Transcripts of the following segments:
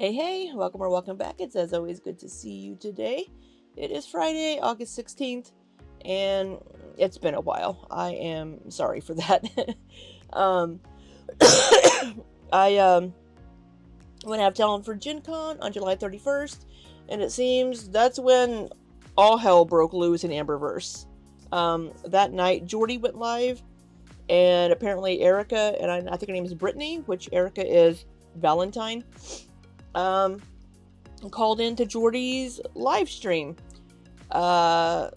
Hey, welcome or welcome back. It's as always good to see you today. It is Friday, August 16th, and it's been a while. I am sorry for that. um, I went out of town for Gen Con on July 31st, and it seems that's when all hell broke loose in Amberverse. That night, Jordy went live, and apparently Erica, and I think her name is Brittany, which Erica is Valentine. Um, Called into Jordy's live stream. Uh,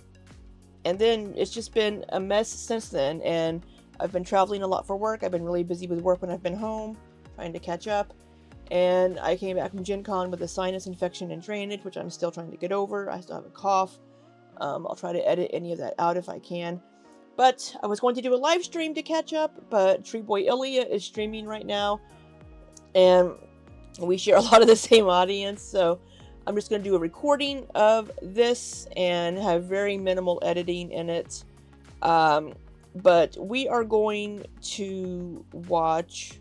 and then it's just been a mess since then. And I've been traveling a lot for work. I've been really busy with work when I've been home, trying to catch up. And I came back from Gen Con with a sinus infection and drainage, which I'm still trying to get over. I still have a cough. I'll try to edit any of that out if I can. But I was going to do a live stream to catch up, but Tree Boy Ilya is streaming right now. And we share a lot of the same audience, so I'm just going to do a recording of this and have very minimal editing in it. But we are going to watch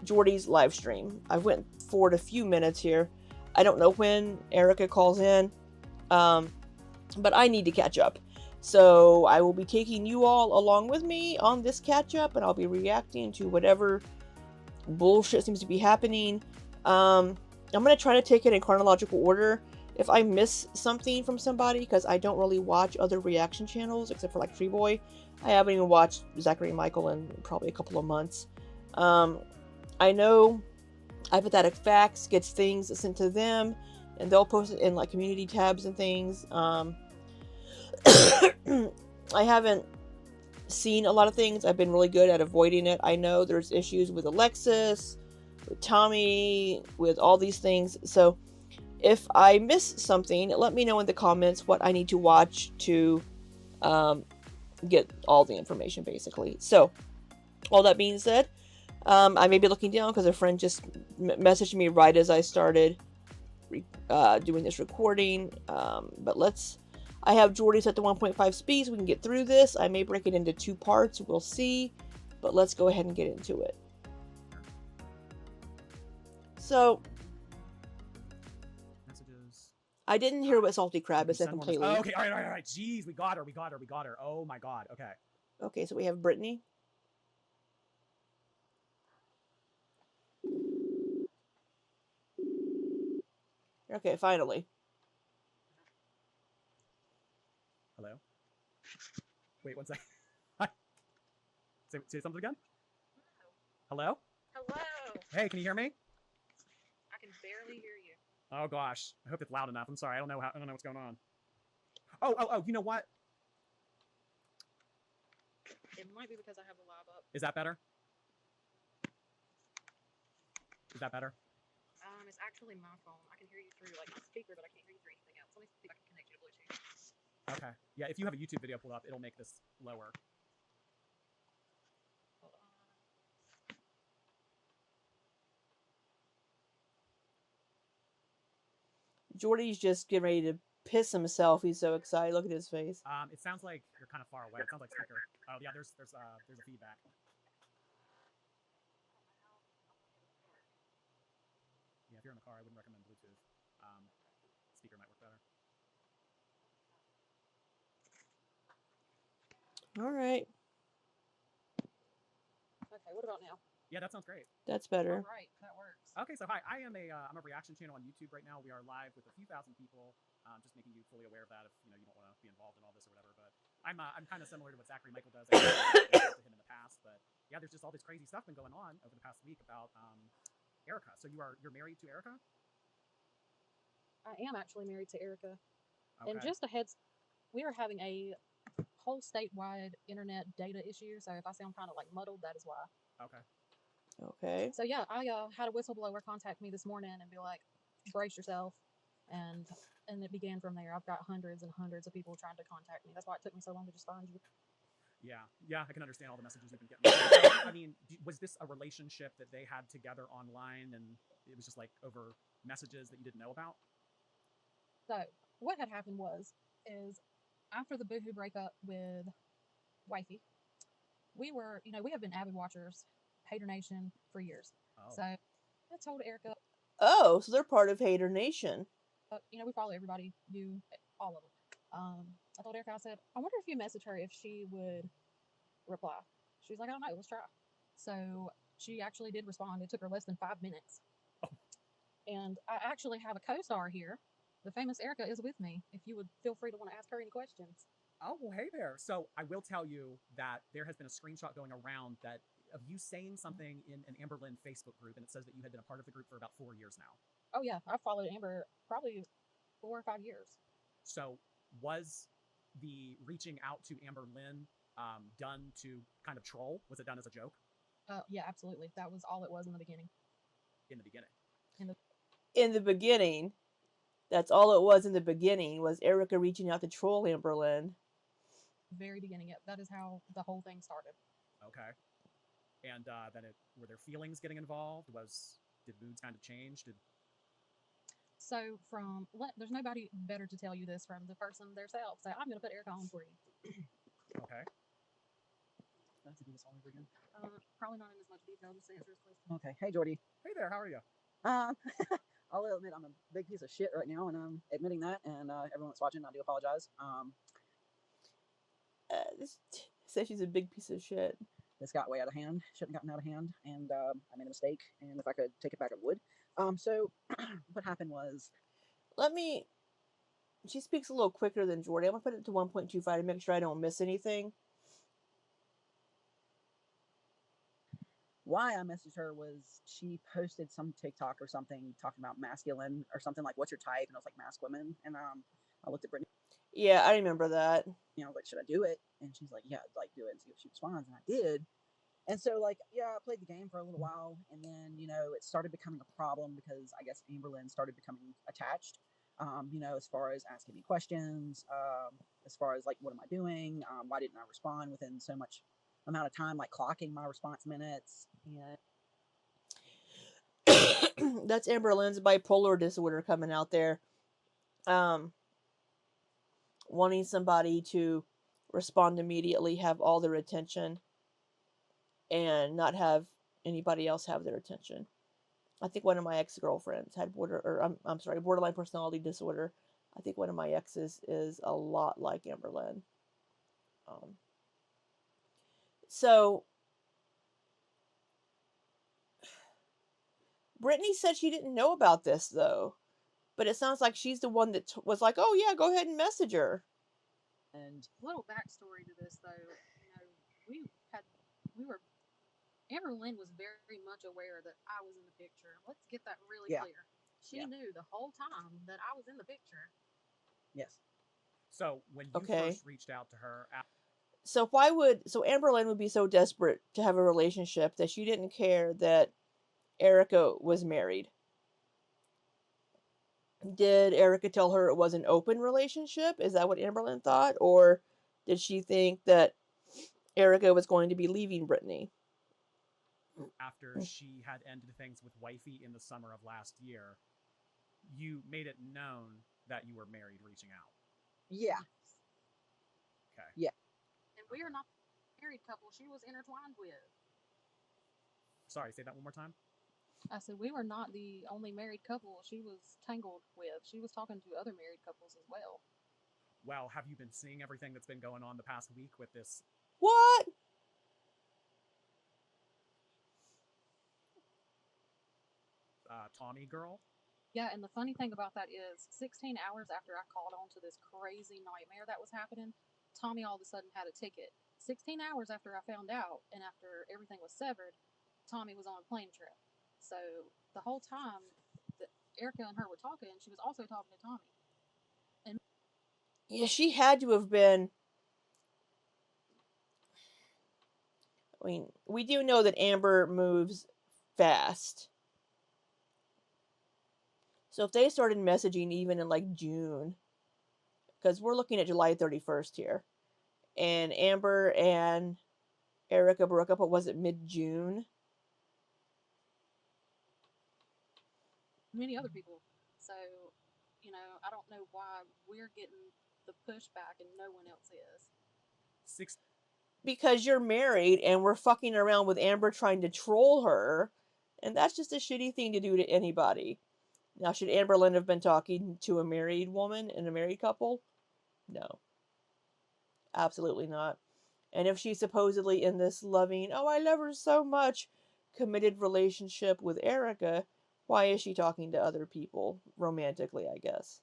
Jordy's live stream. I went forward a few minutes here. I don't know when Erica calls in, but I need to catch up. So I will be taking you all along with me on this catch up, and I'll be reacting to whatever bullshit seems to be happening. I'm gonna try to take it in chronological order. If I miss something from somebody, because I don't really watch other reaction channels except for like Tree Boy, I haven't even watched Zachary and Michael in probably a couple of months. I know Hypothetic Facts gets things sent to them, and they'll post it in like community tabs and things. I haven't seen a lot of things. I've been really good at avoiding it. I know there's issues with Alexis, with Tommy, with all these things. So if I miss something, let me know in the comments what I need to watch to get all the information, basically. So, all that being said, I may be looking down because a friend just messaged me right as I started doing this recording. But I have Jordy set to 1.5 speed so we can get through this. I may break it into 2 parts. We'll see. But let's go ahead and get into it. So, messages. I didn't hear what Salty Crab is said Send more completely. Oh, okay. All right. Jeez, we got her. Oh my god. Okay. Okay, so we have Brittany. Okay, finally. Hello. Wait, one second. say something again. Hello. Hello. Hey, can you hear me? I can barely hear you. Oh gosh. I hope it's loud enough. I'm sorry. I don't know what's going on. Oh. You know what? It might be because I have the lab up. Is that better? Is that better? It's actually my phone. I can hear you through like the speaker, but I can't hear you through anything else. Let me see if I can connect you to Bluetooth. Okay. Yeah, if you have a YouTube video pulled up, it'll make this lower. Hold on. Jordy's just getting ready to piss himself. He's so excited. Look at his face. It sounds like you're kind of far away. It sounds like speaker. Oh yeah, there's a feedback. Yeah, if you're in the car, I wouldn't recommend Bluetooth. Speaker might work better. All right. Okay, what about now? Yeah, that sounds great. That's better. All right, that works. Okay, so hi, I'm a reaction channel on YouTube right now. We are live with a few thousand people. Just making you fully aware of that if you don't want to be involved in all this or whatever. But I'm kind of similar to what Zachary Michael does. I've to him in the past, but yeah, there's just all this crazy stuff been going on over the past week about Erica. So you're married to Erica? I am actually married to Erica. Okay. And just a heads, we are having a whole statewide internet data issue. So if I sound kind of like muddled, that is why. Okay. Okay. So yeah, I had a whistleblower contact me this morning and be like, brace yourself. And it began from there. I've got hundreds and hundreds of people trying to contact me. That's why it took me so long to just find you. Yeah, I can understand all the messages you've been getting. I mean, was this a relationship that they had together online and it was just like over messages that you didn't know about? So what had happened is after the Boohoo breakup with Wifey, we were, we have been avid watchers, Hater Nation for years. Oh. So I told Erica, Oh, so they're part of Hater Nation. we follow everybody, you, all of them. I told Erica, I said, I wonder if you message her if she would reply. She's like, I don't know, let's try. So she actually did respond. It took her less than 5 minutes. And I actually have a co-star here. The famous Erica is with me. If you would feel free to want to ask her any questions. Oh, well, hey there. So I will tell you that there has been a screenshot going around that of you saying something in an Amber Lynn Facebook group, and it says that you had been a part of the group for about 4 years now. Oh yeah, I've followed Amber probably 4 or 5 years. So was the reaching out to Amber Lynn done to kind of troll? Was it done as a joke? Yeah, absolutely. That was all it was in the beginning. In the beginning. In the beginning, that's all it was in the beginning, was Erica reaching out to troll Amber Lynn. Very beginning. Yep, that is how the whole thing started. Okay. And then were there feelings getting involved? Did moods kind of change? So there's nobody better to tell you this from the person themselves. So I'm going to put Erica on for you. Okay. Do I have to do this all over again? Probably not in as much detail. Just answer his question. Okay. Hey, Jordy. Hey there. How are you? I'll admit I'm a big piece of shit right now, and I'm admitting that. And everyone that's watching, I do apologize. This says she's a big piece of shit. This got way out of hand. Shouldn't have gotten out of hand, and I made a mistake. And if I could take it back, I would. So what happened was, She speaks a little quicker than Jordy. I'm gonna put it to 1.25 to make sure I don't miss anything. why I messaged her was she posted some TikTok or something talking about masculine or something like, "What's your type?" And I was like, "Mask women." And I looked at Brittany. Yeah, I remember that. Like, should I do it? And she's like, "Yeah, like do it and see if she responds." And I did. And so, like, yeah, I played the game for a little while, and then, it started becoming a problem because I guess Amber Lynn started becoming attached, as far as asking me questions, as far as, like, what am I doing? Why didn't I respond within so much amount of time, like clocking my response minutes? That's Amber Lynn's bipolar disorder coming out there. Wanting somebody to respond immediately, have all their attention, and not have anybody else have their attention. I think one of my ex-girlfriends had borderline personality disorder. I think one of my exes is a lot like Amber Lynn. So Brittany said she didn't know about this though, but it sounds like she's the one that was like, "Oh yeah, go ahead and message her." And little backstory to this, though, Amber Lynn was very much aware that I was in the picture. Let's get that really clear. She knew the whole time that I was in the picture. Yes. So when you first reached out to her, so Amber Lynn would be so desperate to have a relationship that she didn't care that Erica was married? Did Erica tell her it was an open relationship? Is that what Amber Lynn thought? Or did she think that Erica was going to be leaving Brittany? After she had ended things with Wifey in the summer of last year, you made it known that you were married reaching out. Yeah. Okay. Yeah. And we are not a married couple she was intertwined with. Sorry, say that one more time. I said we were not the only married couple she was tangled with. She was talking to other married couples as well. Well, have you been seeing everything that's been going on the past week with this? What? Tommy girl? Yeah, and the funny thing about that is 16 hours after I called on to this crazy nightmare that was happening, Tommy all of a sudden had a ticket. 16 hours after I found out and after everything was severed, Tommy was on a plane trip. So the whole time that Erica and her were talking, she was also talking to Tommy. And yeah, she had to have been. I mean, we do know that Amber moves fast. So if they started messaging even in like June, because we're looking at July 31st here, and Amber and Erica broke up, what was it, mid-June? many other people. So, I don't know why we're getting the pushback and no one else is. Because you're married and we're fucking around with Amber trying to troll her, And that's just a shitty thing to do to anybody. Now, should Amberlynn have been talking to a married woman and a married couple? No, absolutely not. And if she's supposedly in this loving, oh, I love her so much, committed relationship with Erica, why is she talking to other people romantically, I guess?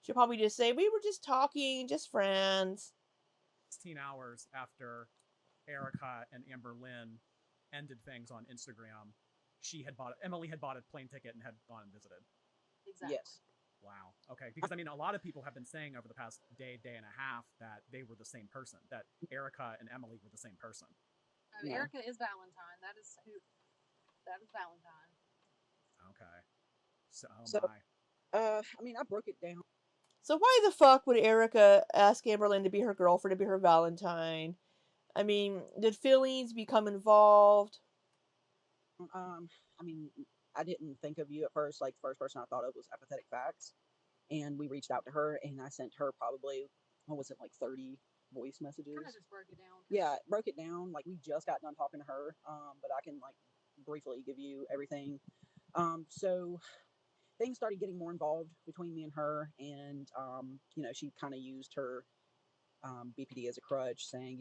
She'll probably just say, we were just talking, just friends. 16 hours after Erica and Amber Lynn ended things on Instagram, Emily had bought a plane ticket and had gone and visited. Exactly. Yes. Wow. Okay. Because I mean, a lot of people have been saying over the past day and a half that they were the same person, that Erica and Emily were the same person. Yeah. Erica is Valentine. That is who. That is Valentine. Okay. So, oh So, my. I mean, I broke it down. So why the fuck would Erica ask Amberlynn to be her girlfriend, to be her Valentine? I mean, did feelings become involved? I mean, I didn't think of you at first. Like, the first person I thought of was Apathetic Facts. And we reached out to her, and I sent her probably, what was it, like 30 voice messages? Kind of just broke it down. Yeah, broke it down. Like, we just got done talking to her, but I can, like, briefly give you everything. So things started getting more involved between me and her, and, she kind of used her BPD as a crutch, saying,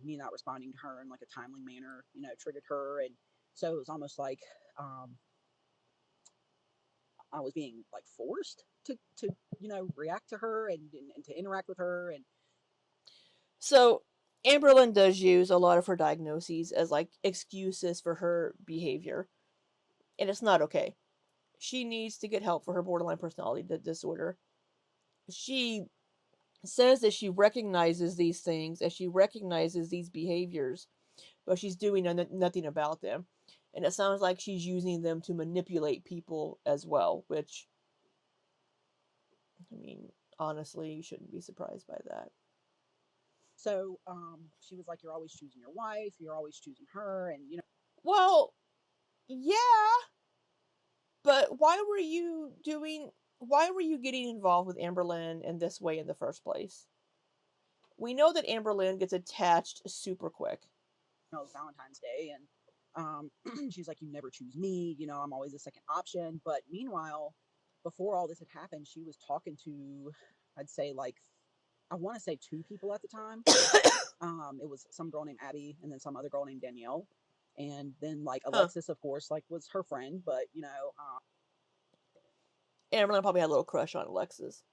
me not responding to her in like a timely manner, triggered her. And so it was almost like I was being like forced to react to her and to interact with her. And So Amberlynn does use a lot of her diagnoses as like excuses for her behavior, and it's not okay. She needs to get help for her borderline personality disorder. She says that she recognizes these things and she recognizes these behaviors, but she's doing nothing about them. And it sounds like she's using them to manipulate people as well, which, I mean, honestly, you shouldn't be surprised by that. so she was like, "You're always choosing your wife. You're always choosing her." And Well, yeah, but why were you getting involved with Amberlynn in this way in the first place? We know that Amberlynn gets attached super quick. it was Valentine's Day, and she's like, "You never choose me. I'm always the second option." But meanwhile, before all this had happened, she was talking to, I'd say, like, I want to say two people at the time. It was some girl named Abby and then some other girl named Danielle. And then like Huh. Alexis, of course, like was her friend, but Amberlynn probably had a little crush on Alexis.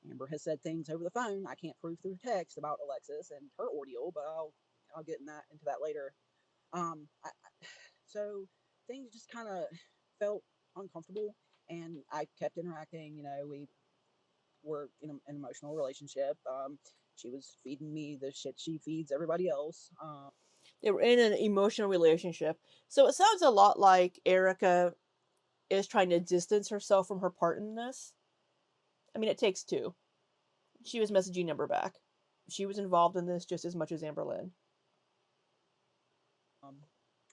Amber has said things over the phone I can't prove through text about Alexis and her ordeal, but I'll get into that later. So things just kind of felt uncomfortable, and I kept interacting. We were in an emotional relationship. She was feeding me the shit she feeds everybody else. They were in an emotional relationship. So it sounds a lot like Erica is trying to distance herself from her part in this. I mean, it takes two. She was messaging Amber back. She was involved in this just as much as Amberlynn. Um,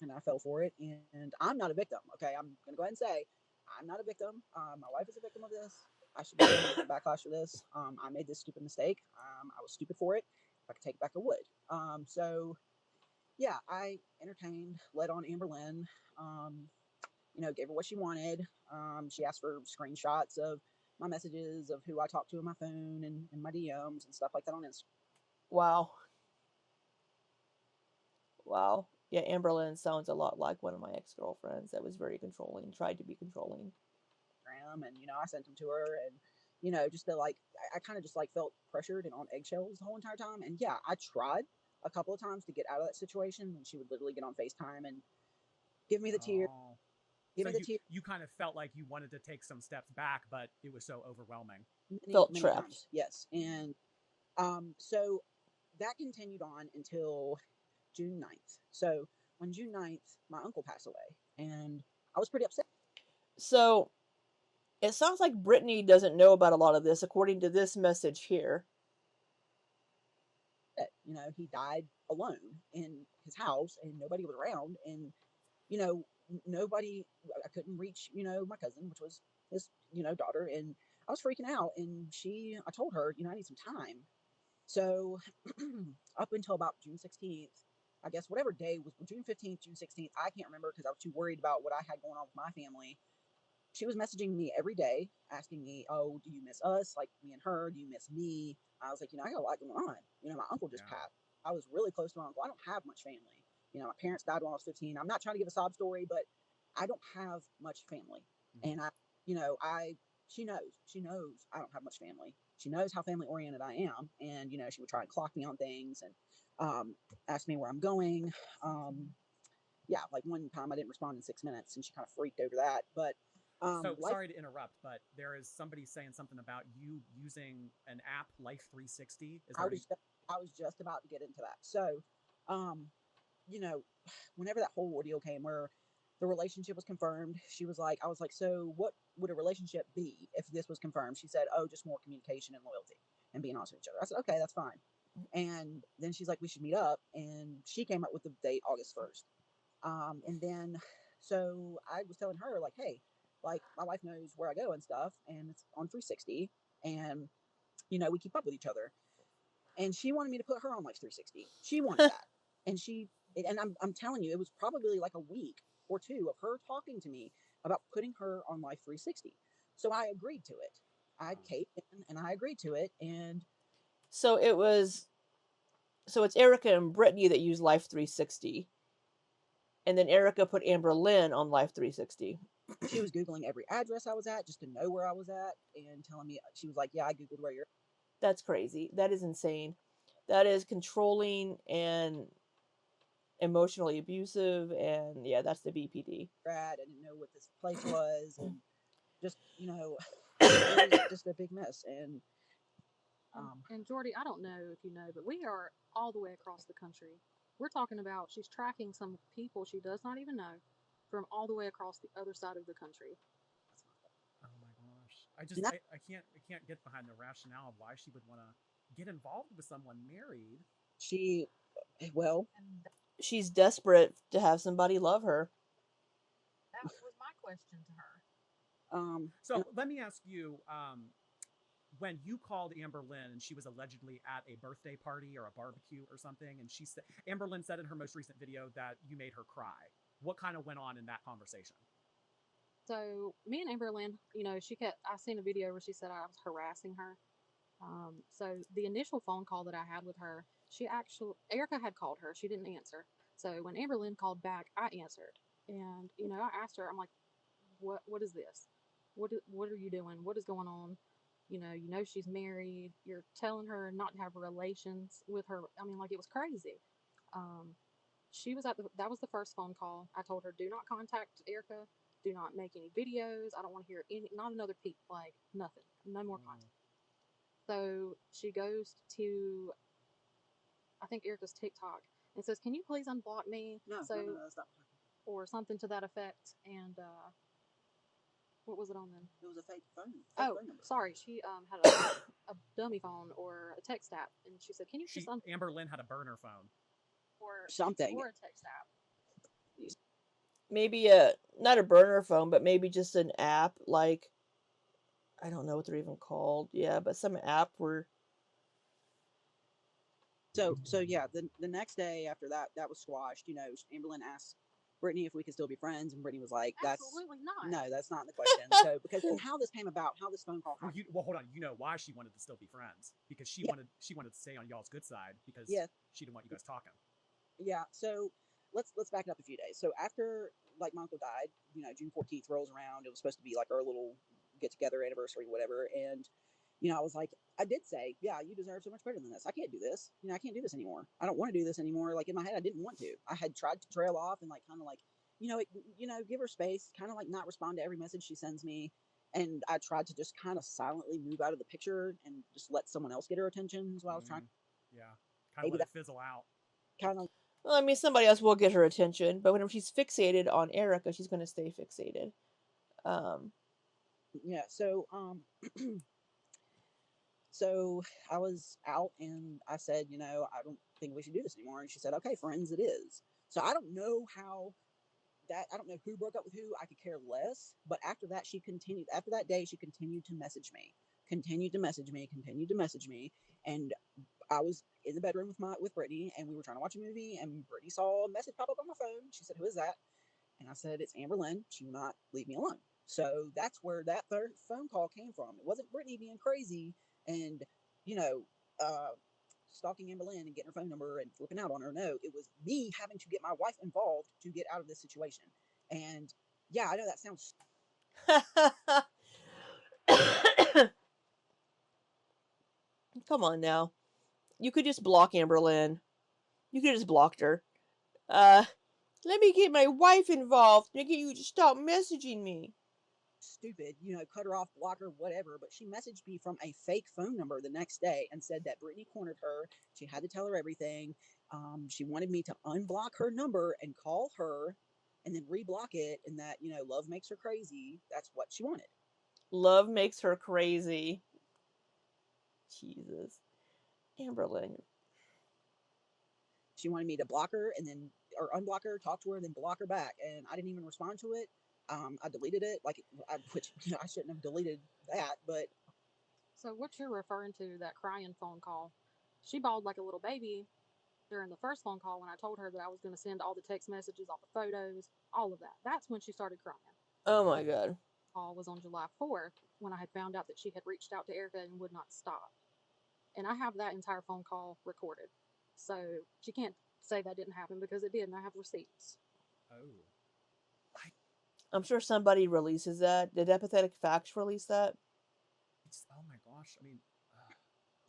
and I fell for it. And I'm not a victim. Okay, I'm gonna go ahead and say I'm not a victim. My wife is a victim of this. I should be getting backlash for this. I made this stupid mistake. I was stupid for it. If I could take it back, I would. So yeah, I entertained, led on Amber Lynn. Um, gave her what she wanted. She asked for screenshots of my messages of who I talked to on my phone and my DMs and stuff like that on Instagram. Wow. Wow. Yeah, Amberlynn sounds a lot like one of my ex girlfriends that was very controlling, tried to be controlling. And I sent them to her, and just to like, I kind of just like felt pressured and on eggshells the whole entire time. And yeah, I tried a couple of times to get out of that situation, and she would literally get on FaceTime and give me the tears, Oh. give So me the tears you kind of felt like you wanted to take some steps back, but it was so overwhelming. many Felt many trapped. times. Yes. And so that continued on until June 9th. So on June 9th, my uncle passed away, and I was pretty upset. So it sounds like Brittany doesn't know about a lot of this, according to this message here. He died alone in his house, and nobody was around, and nobody. I couldn't reach my cousin, which was his daughter, and I was freaking out. And I told her, I need some time. So up until about June 16th, I guess whatever day was June 15th, June 16th. I can't remember because I was too worried about what I had going on with my family. She was messaging me every day, asking me, "Oh, do you miss us? Like me and her? Do you miss me?" I was like, I got a lot going on. My uncle just Yeah. passed. I was really close to my uncle. I don't have much family. My parents died when I was 15. I'm not trying to give a sob story, but I don't have much family. Mhm. And she knows I don't have much family. She knows how family oriented I am. And, she would try and clock me on things and ask me where I'm going. Yeah, like one time I didn't respond in 6 minutes and she kind of freaked over that. But So life, sorry to interrupt, but there is somebody saying something about you using an app, Life 360. Is I there any? was I was just about to get into that. So, um, you know, whenever that whole ordeal came where the relationship was confirmed, I was like, so what would a relationship be if this was confirmed? She said, oh, just more communication and loyalty and being honest with each other. I said, okay, that's fine. And then she's like, we should meet up. And she came up with the date August 1st. And then, so I was telling her, like, hey, like, my wife knows where I go and stuff, and it's on 360. And, we keep up with each other. And she wanted me to put her on Life 360. She wanted that. And I'm telling you, it was probably like a week or two of her talking to me about putting her on Life 360. So I agreed to it. I caved in and I agreed to it. And So it's Erica and Brittany that use Life 360, and then Erica put Amber Lynn on Life 360. she was Googling every address I was at just to know where I was at and telling me, she was like, yeah, I Googled where you're That's crazy. That is insane. That is controlling and emotionally abusive, and yeah, that's the BPD. at. I didn't know what this place was. And just, it was just a big mess. And, And Jordy, I don't know if you know, but we are all the way across the country. We're talking about she's tracking some people she does not even know from all the way across the other side of the country. Oh my gosh! I just and that, I can't get behind the rationale of why she would want to get involved with someone married. she, well, And She's desperate to have somebody love her. that was my question to her. and So let me ask you, when you called Amber Lynn and she was allegedly at a birthday party or a barbecue or something, and she said Amber Lynn said in her most recent video that you made her cry. What kind of went on in that conversation? So me and Amberlyn, I seen a video where she said I was harassing her. So the initial phone call that I had with her, Erica had called her. She didn't answer. So when Amberlyn called back, I answered. And, I asked her, I'm like, what is this? What are you doing? What is going on? She's married. You're telling her not to have relations with her. I mean, like it was crazy. Um, she was that was the first phone call. I told her, do not contact Erica. Do not make any videos. I don't want to hear not another peep, like nothing. No more contact. So she goes to, I think, Erica's TikTok and says, can you please unblock me? no, So, no, that's not. or something to that effect. And, what was it on then? It was a fake phone. Oh, Phone number. sorry. She had a dummy phone or a text app, and she said, "Can you just Amber Lynn had a burner phone. or Something. or a text app?" Maybe a not a burner phone, but maybe just an app like I don't know what they're even called. Yeah, but some app where So yeah, the next day after that was squashed. Amberlyn asked Brittany if we could still be friends, and Brittany was like, Absolutely not. No, that's not the question." So and how this came about, how this phone call happened. Well, hold on. You know why she wanted to still be friends? Because Yeah, she wanted to stay on y'all's good side because yeah, she didn't want you guys talking. yeah. So let's back it up a few days. So after like my uncle died, June 14th rolls around. It was supposed to be like our little get together anniversary, whatever, and I was like, I did say, yeah, you deserve so much better than this. I can't do this. I can't do this anymore. I don't want to do this anymore. Like in my head, I didn't want to. I had tried to trail off and like kind of like, give her space, kind of like not respond to every message she sends me. And I tried to just kind of silently move out of the picture and just let someone else get her attention. Is what I was trying. Yeah, kind of Maybe let that it fizzle out. kind of. well, I mean, somebody else will get her attention, but whenever she's fixated on Erica, she's going to stay fixated. Um, Yeah. So I was out and I said, I don't think we should do this anymore. And she said, okay, friends, it is. So I don't know I don't know who broke up with who. I could care less. But after that, after that day, she continued to message me, continued to message me. And in the bedroom with Brittany, and we were trying to watch a movie, and Brittany saw a message pop up on my phone. She said, "Who is that?" And I said, "It's Amber Lynn. She will not leave me alone." So that's where that third phone call came from. It wasn't Brittany being crazy and, you know, uh, stalking Amber Lynn and getting her phone number and flipping out on her. No, it was me having to get my wife involved to get out of this situation. And yeah, I know that sounds. Come on now. You could just block Amberlynn. You could just blocked her. Uh, Let me get my wife involved and get you to stop messaging me. Stupid, cut her off, block her, whatever. But she messaged me from a fake phone number the next day and said that Brittany cornered her. She had to tell her everything. She wanted me to unblock her number and call her and then reblock it, and that, love makes her crazy. That's what she wanted. Love makes her crazy. Jesus. Amberlynn. She wanted me to block her and then, or unblock her, talk to her, and then block her back. And I didn't even respond to it. I deleted it, which I shouldn't have deleted that, but So what you're referring to, that crying phone call, she bawled like a little baby during the first phone call when I told her that I was going to send all the text messages, all the photos, all of that. That's when she started crying. Oh my god. Call was on July 4th when I had found out that she had reached out to Erica and would not stop. And I have that entire phone call recorded. So she can't say that didn't happen because it did, and I have receipts. Oh, I I'm sure somebody releases that. Did Empathetic Facts release that? it's oh my gosh. I mean,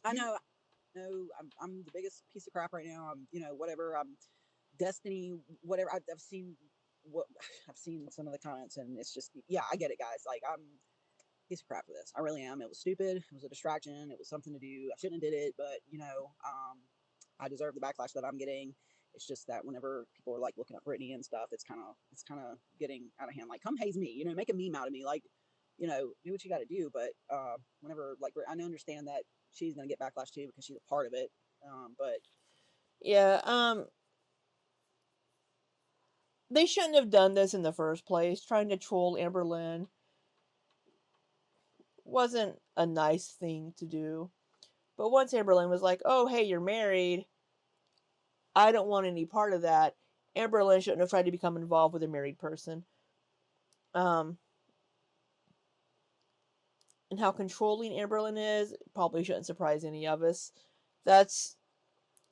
I you know. No, I'm the biggest piece of crap right now. I'm, whatever. I'm Destiny, whatever. I've seen what I've seen some of the comments, and it's just, yeah, I get it, guys. Like, I'm a piece of crap for this. I really am. It was stupid. It was a distraction. It was something to do. I shouldn't have did it, but I deserve the backlash that I'm getting. It's just that whenever people are like looking up Brittany and stuff, it's kind of getting out of hand. Like, come haze me, make a meme out of me, like, do what you got to do. But whenever, like, I understand that she's gonna get backlash too because she's a part of it. But Yeah, they shouldn't have done this in the first place. Trying to troll Amberlynn wasn't a nice thing to do. But once Amberlynn was like, oh, hey, you're married, I don't want any part of that, Amberlynn shouldn't have tried to become involved with a married person. Um, and how controlling Amberlynn is probably shouldn't surprise any of us. That's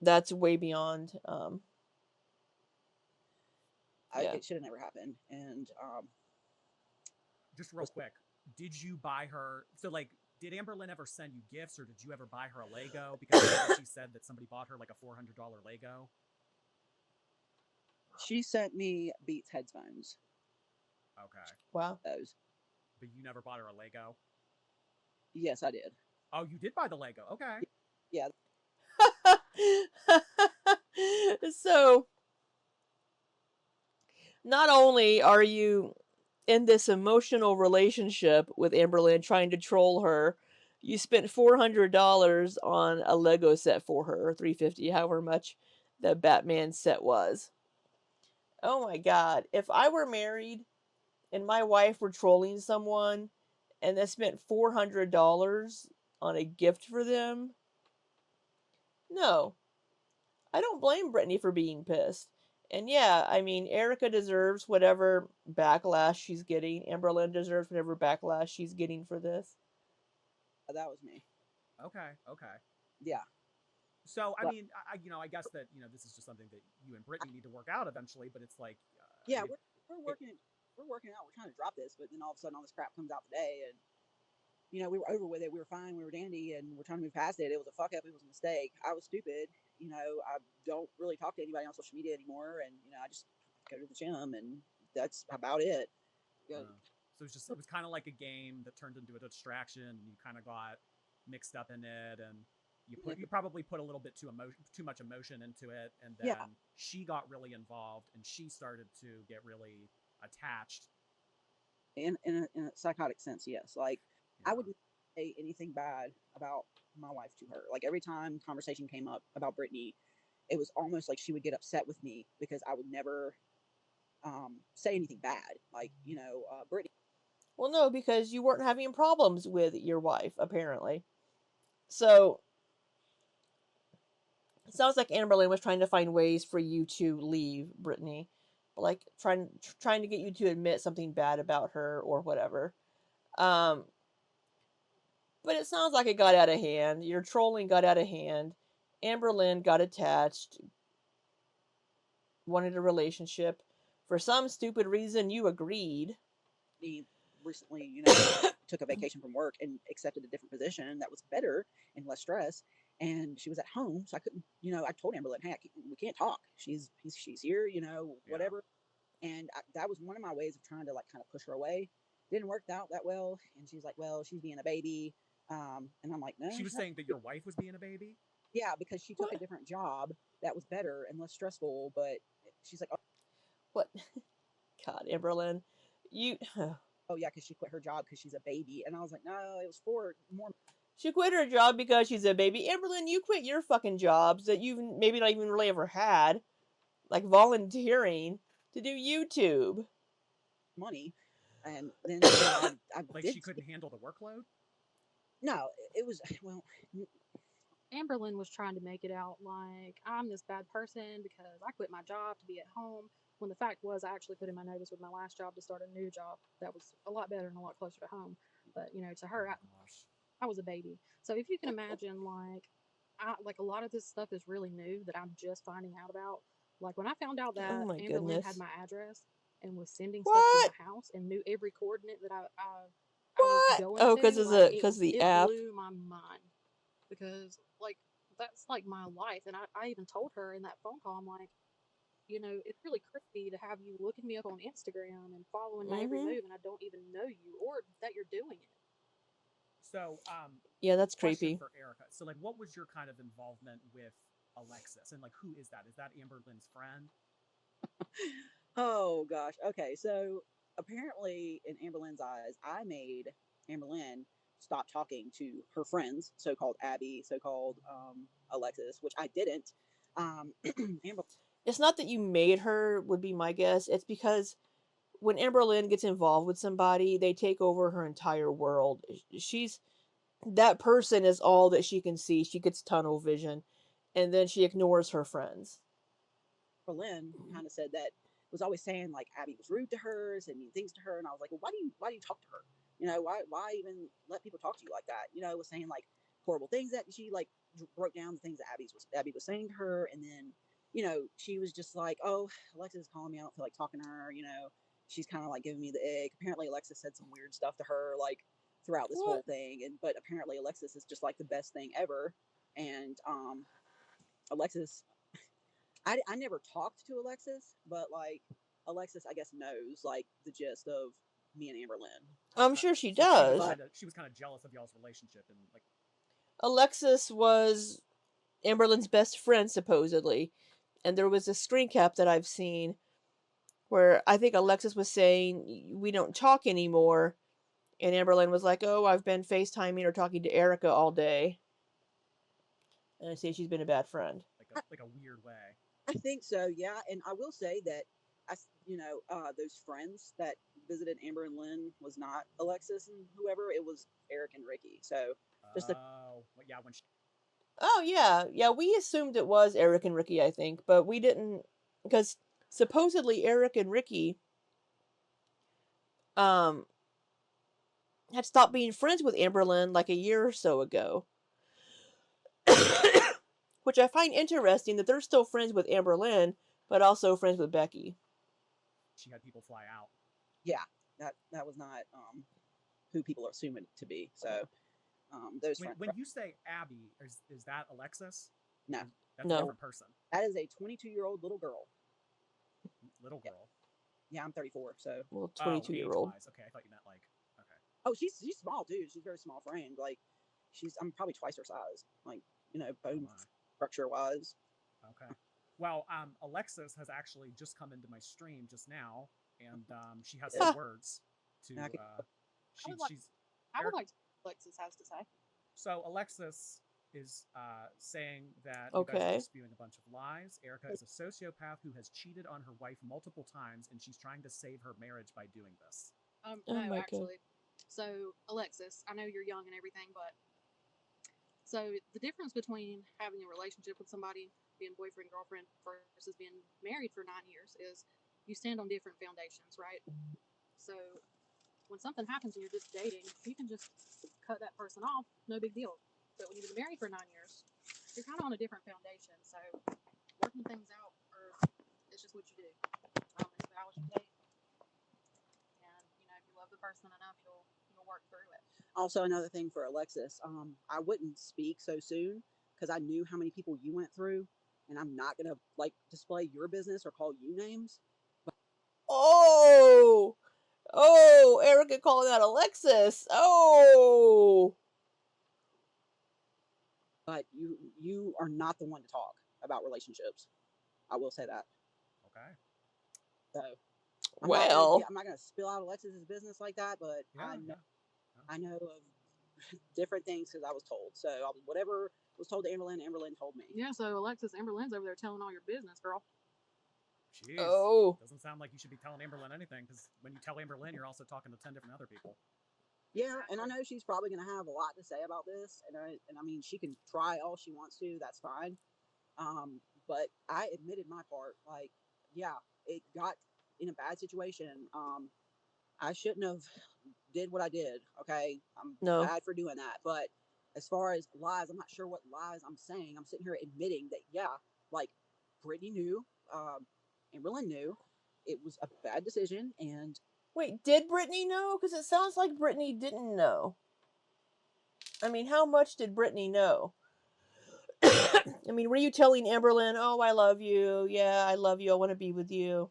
that's way beyond. Yeah. it should have never happened. And just real quick, did you buy her? So like, did Amberlynn ever send you gifts, or did you ever buy her a Lego? Because she said that somebody bought her like a $400 Lego. she sent me Beats headphones. Okay, Wow. Those. but you never bought her a Lego. Yes, I did. Oh, you did buy the Lego. Okay. Yeah, So, not only are you in this emotional relationship with Amberlynn trying to troll her, you spent $400 on a Lego set for her, or $350, however much the Batman set was. Oh my god. If I were married and my wife were trolling someone and they spent $400 on a gift for them, no. I don't blame Brittany for being pissed. And yeah, I mean, Erica deserves whatever backlash she's getting. Amberlynn deserves whatever backlash she's getting for this. that was me. Okay. Okay. Yeah, So I but mean, I guess that this is just something that you and Brittany need to work out eventually. But it's like, yeah, it, we're it, working we're working out. We're trying to drop this, but then all of a sudden all this crap comes out today, and we were over with it. We were fine. We were dandy, and we're trying to move past it. It was a fuck up. It was a mistake. I was stupid. I don't really talk to anybody on social media anymore, and I just go to the gym, and that's about it. Good. so it was kind of like a game that turned into a distraction, and you kind of got mixed up in it, and you probably put a little bit too much emotion into it, and then Yeah, she got really involved, and she started to get really attached. in a psychotic sense, yes. Like, I Yeah. would not say anything bad about my wife to her. Like, every time conversation came up about Brittany, it was almost like she would get upset with me because I would never say anything bad. Like, Brittany. Well, no, because you weren't having problems with your wife, apparently. So, It sounds like Amberlynn was trying to find ways for you to leave Brittany, like trying to get you to admit something bad about her or whatever. Um, but it sounds like it got out of hand. Your trolling got out of hand. Amberlynn got attached, wanted a relationship. For some stupid reason, you agreed. He recently, took a vacation from work and accepted a different position that was better and less stress. And she was at home, so I couldn't, I told Amberlynn, hey, we can't talk. She's here, Yeah. whatever. And that was one of my ways of trying to like kind of push her away. Didn't work out that well. And she's like, well, she's being a baby. And I'm like, no, She was she's not. saying that your wife was being a baby. Yeah, because she took a What? different job that was better and less stressful. But she's like, What? God, Amberlynn, you. oh yeah, because she quit her job because she's a baby. And I was like, no, it was for more. She quit her job because she's a baby. Amberlynn, you quit your fucking jobs that you've maybe not even really ever had, like volunteering to do YouTube. Money. And then I Like did. she couldn't handle the workload. No, it was, well, Amberlynn was trying to make it out like I'm this bad person because I quit my job to be at home. When the fact was, I actually put in my notice with my last job to start a new job that was a lot better and a lot closer to home. But to her, Gosh. I was a baby. So if you can imagine, like a lot of this stuff is really new that I'm just finding out about. Like when I found out Oh that my Amberlynn had goodness. my address and was sending stuff to my What? house and knew every coordinate that I was What? going Oh, to, because like because the it app. blew my mind because like that's like my life. And I even told her in that phone call, I'm like, it's really creepy to have you looking me up on Instagram and following my every Mm-hmm. move, and I don't even know you or that you're doing it. So, Yeah, that's question creepy. for Erica. So, like, what was your kind of involvement with Alexis, and like, who is that? Is that Amberlynn's friend? oh gosh. Okay, so apparently in Amberlynn's eyes, I made Amberlynn stop talking to her friends, so-called Abby, so-called Alexis, which I didn't. Amber It's not that you made her, would be my guess. It's because when Amberlynn gets involved with somebody, they take over her entire world. She's that person is all that she can see. She gets tunnel vision, and then she ignores her friends. Lynn kind of said that was always saying like Abby was rude to her, said mean things to her, and I was like, well, why do you talk to her? Why even let people talk to you like that? Was saying like horrible things that she like broke down the things that Abby was saying to her, and then she was just like, oh, Alexis is calling me. I don't feel like talking to her. She's kind of like giving me the egg. Apparently, Alexis said some weird stuff to her like throughout this whole What? thing, and but apparently Alexis is just like the best thing ever, and Alexis I never talked to Alexis, but like Alexis, I guess knows like the gist of me and Amberlynn. I'm Okay. sure she So she was does. But kind of jealous of y'all's relationship, and like, Alexis was Amberlynn's best friend, supposedly. And there was a screen cap that I've seen where I think Alexis was saying, we don't talk anymore. And Amberlynn was like, oh, I've been FaceTiming or talking to Erica all day. And I say she's been a bad friend. like a weird way. I think so, yeah. And I will say that those friends that visited Amber and Lynn was not Alexis and whoever. It was Eric and Ricky. So just the Oh, well, yeah. When she, Oh, yeah. Yeah, we assumed it was Eric and Ricky, I think. But we didn't. Because supposedly Eric and Ricky um, had stopped being friends with Amberlynn like a year or so ago. Which I find interesting that they're still friends with Amberlynn, but also friends with Becky. she had people fly out. yeah, that was not who people assume it to be. So those When friends, you say Abby, is that Alexis? no, That's a No. different person. that is a 22-year-old little girl. Little Yeah, girl. yeah, I'm 34. So Well, Oh, 22-year-old. age-wise. Okay, I thought you meant like. Okay. oh, she's small too. She's very small framed. Like I'm probably twice her size. Like Oh bone my. structure wise. Okay. Well, Alexis has actually just come into my stream just now, and she has some Huh. words to. I could- I would like She's I would Eric, like to see what Alexis has to say. so Alexis is saying that you guys are Okay. just spewing a bunch of lies. Erica is a sociopath who has cheated on her wife multiple times, and she's trying to save her marriage by doing this. Oh No, my god. actually. So, Alexis, I know you're young and everything, but so the difference between having a relationship with somebody being boyfriend, girlfriend versus being married for 9 years is you stand on different foundations, right? So when something happens and you're just dating, you can just cut that person off, no big deal. But when you've been married for 9 years, you're kind of on a different foundation. So working things out, or it's just what you do. It's vows you take, and if you love the person enough, you'll work through it. Also, another thing for Alexis, I wouldn't speak so soon because I knew how many people you went through, and I'm not gonna like display your business or call you names. Oh, oh, Erica calling out Alexis. Oh, But you are not the one to talk about relationships. I will say that. Okay. So well, I'm not gonna spill out Alexis's business like that, but Yeah. I know of different things because I was told. So whatever was told to Amberlynn, Amberlynn told me. Yeah, so Alexis, Amberlynn's over there telling all your business, girl. Jeez. oh, Doesn't sound like you should be telling Amberlynn anything, because when you tell Amberlynn, you're also talking to 10 different other people. Yeah, and I know she's probably gonna have a lot to say about this, and I mean she can try all she wants to. That's fine. But I admitted my part. Like, yeah, it got in a bad situation. I shouldn't have did what I did. Okay, I'm no. bad for doing that. But as far as lies, I'm not sure what lies I'm saying. I'm sitting here admitting that yeah, like Brittany knew, Amberlynn knew, it was a bad decision, and Wait, did Brittany know? Because it sounds like Brittany didn't know. I mean, how much did Brittany know? I mean, were you telling Amberlynn, oh, I love you. Yeah, I love you. I want to be with you.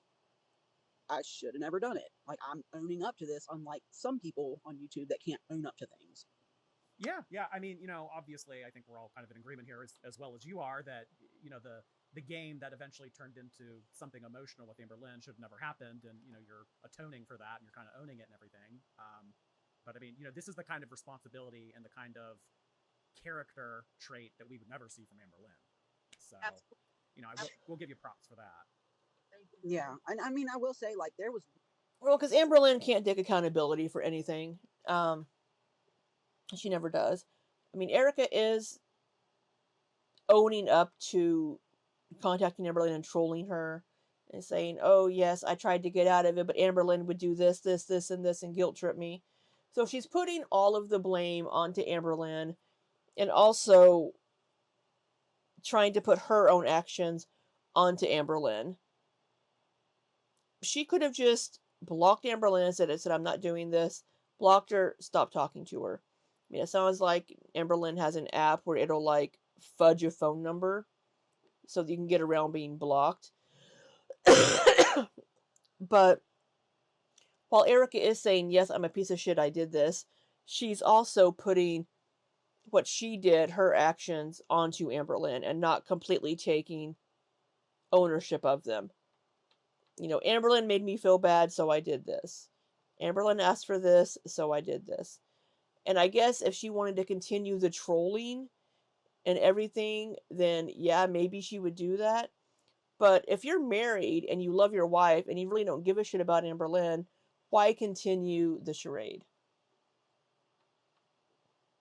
I should have never done it. Like I'm owning up to this, unlike some people on YouTube that can't own up to things. Yeah. I mean, obviously, I think we're all kind of in agreement here, as well as you are, that the game that eventually turned into something emotional with Amberlynn should have never happened, and you're atoning for that, and you're kind of owning it and everything. But I mean, this is the kind of responsibility and the kind of character trait that we would never see from Amberlynn. So, we'll give you props for that. Yeah, and I mean, I will say, like, there was Well, because Amberlynn can't take accountability for anything. She never does. I mean, Erica is owning up to contacting Amberlynn and trolling her and saying, oh, yes, I tried to get out of it, but Amberlynn would do this, this, this, and this and guilt trip me. So she's putting all of the blame onto Amberlynn and also trying to put her own actions onto Amberlynn. She could have just blocked Amberlynn and said, I'm not doing this. Blocked her, stopped talking to her. I mean, it sounds like Amberlynn has an app where it'll like fudge a phone number so that you can get around being blocked. But while Erica is saying, yes, I'm a piece of shit, I did this, she's also putting what she did, her actions, onto Amberlynn and not completely taking ownership of them. Amberlynn made me feel bad, so I did this. Amberlynn asked for this, so I did this. And I guess if she wanted to continue the trolling and everything, then yeah, maybe she would do that. But if you're married and you love your wife and you really don't give a shit about Amberlynn, why continue the charade?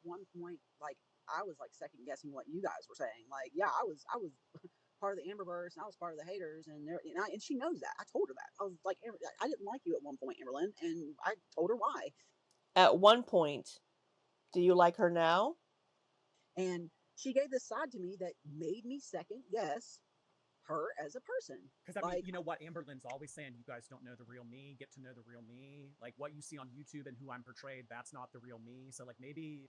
one point, like, I was like second guessing what you guys were saying. Like, yeah, I was part of the Amberverse, and I was part of the haters, and she knows that. I told her that. I was like, I didn't like you at one point, Amberlynn, and I told her why. At one point, do you like her now? And she gave this side to me that made me second guess her as a person. Because I mean, you know what Amberlynn's always saying, you guys don't know the real me, get to know the real me. Like what you see on YouTube and who I'm portrayed, that's not the real me. So like maybe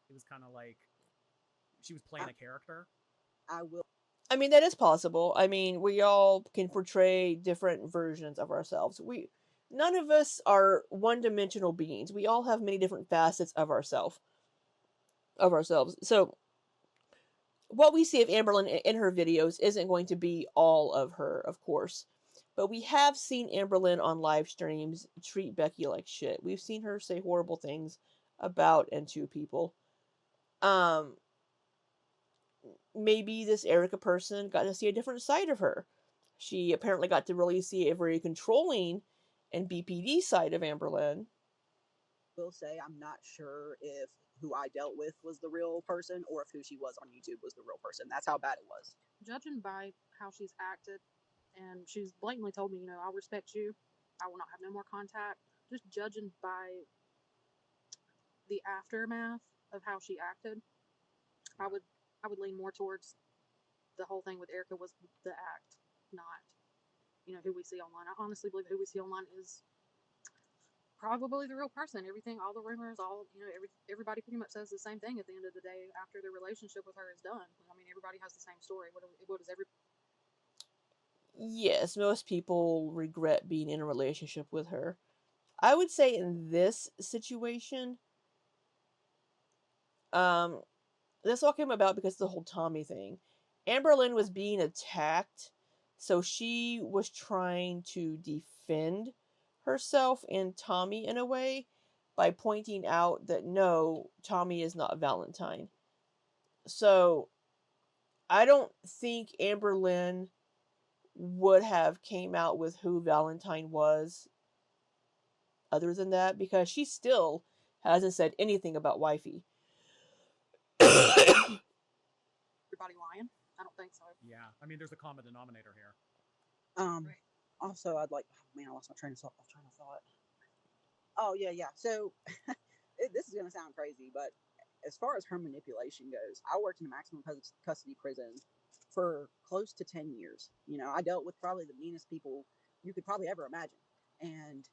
it was kind of like she was playing a character. I will. I mean, that is possible. I mean, we all can portray different versions of ourselves. None of us are one-dimensional beings. We all have many different facets of ourselves. So what we see of Amberlynn in her videos isn't going to be all of her, of course. But we have seen Amberlynn on live streams treat Becky like shit. We've seen her say horrible things about and to people. Maybe this Erica person got to see a different side of her. She apparently got to really see a very controlling and BPD side of Amberlynn. Will say I'm not sure if who I dealt with was the real person or if who she was on YouTube was the real person. That's how bad it was. Judging by how she's acted, and she's blatantly told me, I'll respect you. I will not have no more contact. Just judging by the aftermath of how she acted, I would lean more towards the whole thing with Erica was the act, not who we see online. I honestly believe who we see online is probably the real person. Everything, all the rumors, everybody pretty much says the same thing at the end of the day after their relationship with her is done. I mean, everybody has the same story. What does every Yes, most people regret being in a relationship with her. I would say in this situation, um, this all came about because of the whole Tommy thing. Amberlynn was being attacked, so she was trying to defend herself and Tommy in a way by pointing out that no, Tommy is not Valentine. So I don't think Amberlynn would have came out with who Valentine was other than that because she still hasn't said anything about wifey. everybody lying? I don't think so. Yeah, I mean, there's a common denominator here. Right. Also, I'd like. Oh man, I lost my train of thought. Oh yeah. So this is gonna sound crazy, but as far as her manipulation goes, I worked in a maximum custody prison for close to 10 years. I dealt with probably the meanest people you could probably ever imagine, and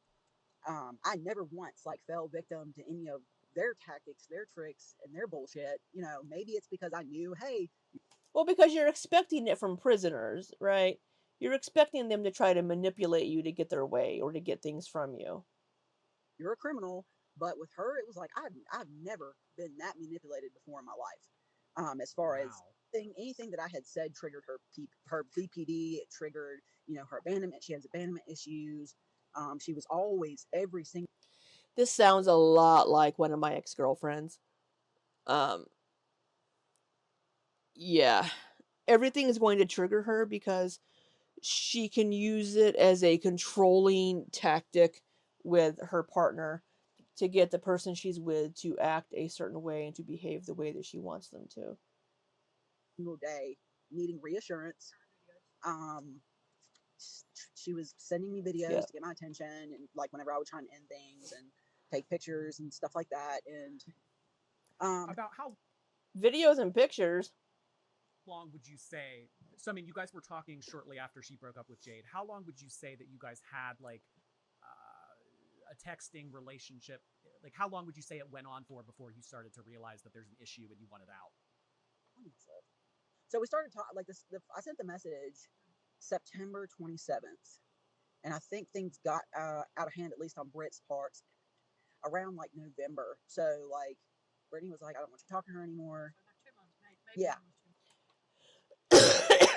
I never once fell victim to any of their tactics, their tricks, and their bullshit. Maybe it's because I knew, hey, Well, because you're expecting it from prisoners, right? You're expecting them to try to manipulate you to get their way or to get things from you. you're a criminal. But with her, it was like I've never been that manipulated before in my life. As far as Wow. anything that I had said triggered her BPD. It triggered her abandonment. She has abandonment issues. She was always every single. This sounds a lot like one of my ex-girlfriends. Um yeah. Everything is going to trigger her because she can use it as a controlling tactic with her partner to get the person she's with to act a certain way and to behave the way that she wants them to. Single day needing reassurance. Um, she was sending me videos Yeah. to get my attention, and whenever I would try and end things and take pictures and stuff like that, and About how Videos and pictures. long would you say? So I mean, you guys were talking shortly after she broke up with Jade. How long would you say that you guys had a texting relationship? Like, how long would you say it went on for before you started to realize that there's an issue and you wanted out? so we started talking this. I sent the message September 27th, and I think things got out of hand, at least on Britt's part, around November. So Brittany was like, I don't want you talking to her anymore. So 2 months, maybe Yeah.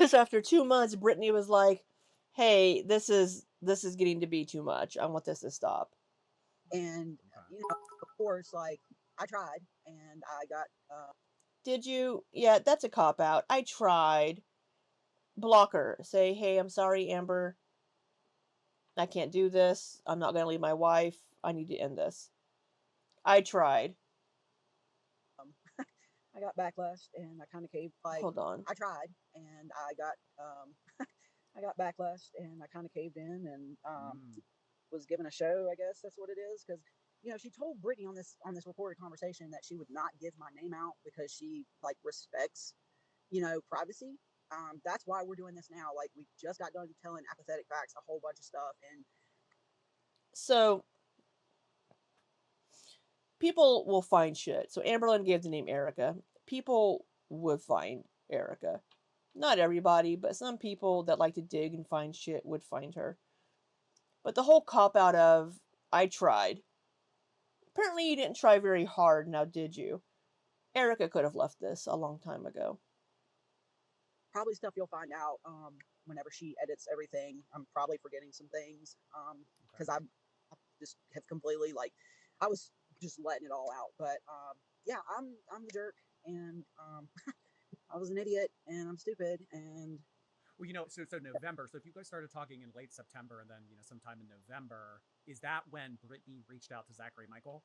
So after 2 months, Brittany was like, "Hey, this is getting to be too much. I want this to stop." And Okay. of course, I tried, and I got Did you? Yeah, that's a cop out. I tried. Block her. Say, "Hey, I'm sorry, Amber. I can't do this. I'm not going to leave my wife. I need to end this." I tried. um, I got backlash, and I kind of caved. Hold on. I tried, and I got I got backlash, and I kind of caved in, and was given a show. I guess that's what it is, because she told Brittany on this recorded conversation that she would not give my name out because she respects privacy. That's why we're doing this now. We just got done telling apathetic facts, a whole bunch of stuff, and So people will find shit. So Amberlynn gave the name Erica. People would find Erica. Not everybody, but some people that like to dig and find shit would find her. But the whole cop out of I tried. Apparently you didn't try very hard, now did you? Erica could have left this a long time ago. probably stuff you'll find out whenever she edits everything. I'm probably forgetting some things because Okay. I just have completely I was just letting it all out. But yeah, I'm the jerk, and I was an idiot, and I'm stupid, and Well, so November. So if you guys started talking in late September and then sometime in November, is that when Brittany reached out to Zachary Michael?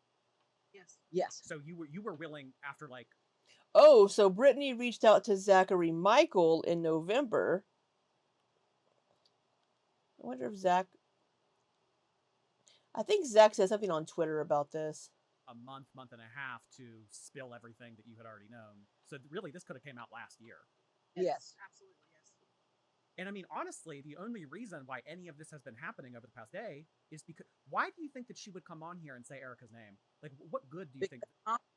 Yes. So you were willing after like Oh, so Brittany reached out to Zachary Michael in November. I wonder if Zach. I think Zach said something on Twitter about this. a month and a half to spill everything that you had already known. So really, this could have came out last year. Yes. And I mean, honestly, the only reason why any of this has been happening over the past day is because why do you think that she would come on here and say Erica's name? Like, what good do you think?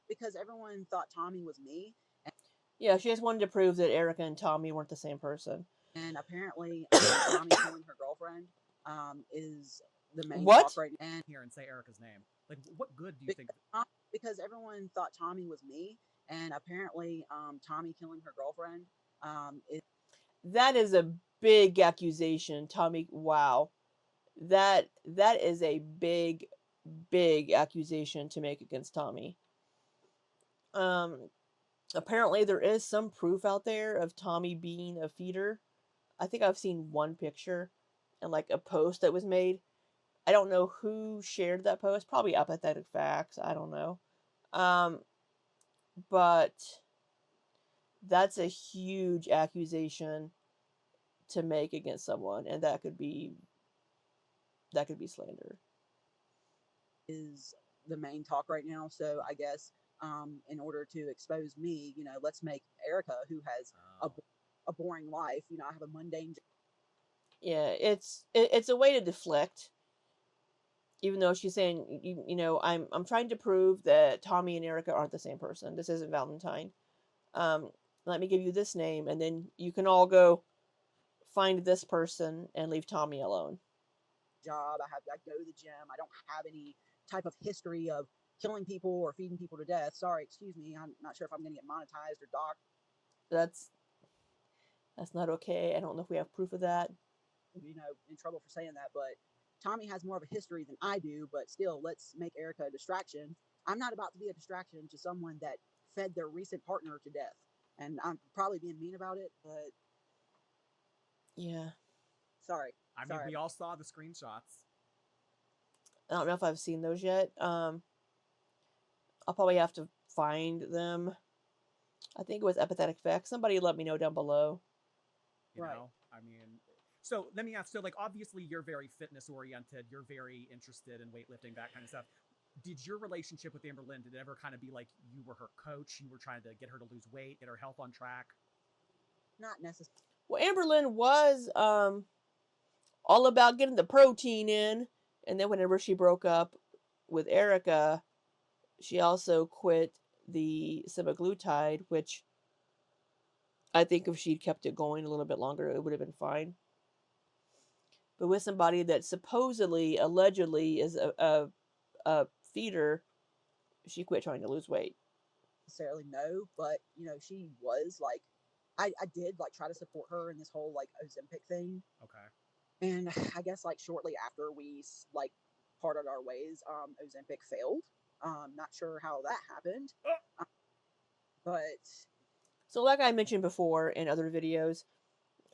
Because everyone thought Tommy was me, Yeah, she just wanted to prove that Erica and Tommy weren't the same person. and apparently Tommy killing her girlfriend is the main What? talk right now. And Here and say Erica's name. Like, what good do you think? because everyone thought Tommy was me, and apparently Tommy killing her girlfriend is That is a big accusation, Tommy. Wow. That is a big accusation to make against Tommy. Apparently there is some proof out there of Tommy being a feeder. I think I've seen one picture and like a post that was made. I don't know who shared that post. Probably Apathetic Facts. I don't know. But that's a huge accusation to make against someone, and that could be slander. is the main talk right now. So I guess in order to expose me, let's make Erica, who has a boring life. I have a mundane. Yeah, it's a way to deflect. Even though she's saying, I'm trying to prove that Tommy and Erica aren't the same person. This isn't Valentine. Let me give you this name, and then you can all go find this person and leave Tommy alone. Job. I go to the gym. I don't have any type of history of killing people or feeding people to death. Sorry, excuse me. I'm not sure if I'm going to get monetized or docked. That's not okay. I don't know if we have proof of that. In trouble for saying that, but Tommy has more of a history than I do. But still, let's make Erica a distraction. I'm not about to be a distraction to someone that fed their recent partner to death. And I'm probably being mean about it, but yeah. Sorry. I mean, we all saw the screenshots. I don't know if I've seen those yet. I'll probably have to find them. I think it was Empathetic Facts. Somebody let me know down below. You know, I mean, so let me ask. So, like, obviously, you're very fitness oriented. You're very interested in weightlifting, that kind of stuff. Did your relationship with Amber Lynn, did it ever kind of be like you were her coach? You were trying to get her to lose weight, get her health on track? Not necessarily. Well, Amber Lynn was all about getting the protein in, and then whenever she broke up with Erica, she also quit the semaglutide, which I think if she'd kept it going a little bit longer, it would have been fine. But with somebody that supposedly, allegedly is a feeder, she quit trying to lose weight. Necessarily no, but she was like, I did like try to support her in this whole like Ozempic thing. Okay. And I guess like shortly after we like parted our ways, Ozempic failed. Not sure how that happened, but so like I mentioned before in other videos,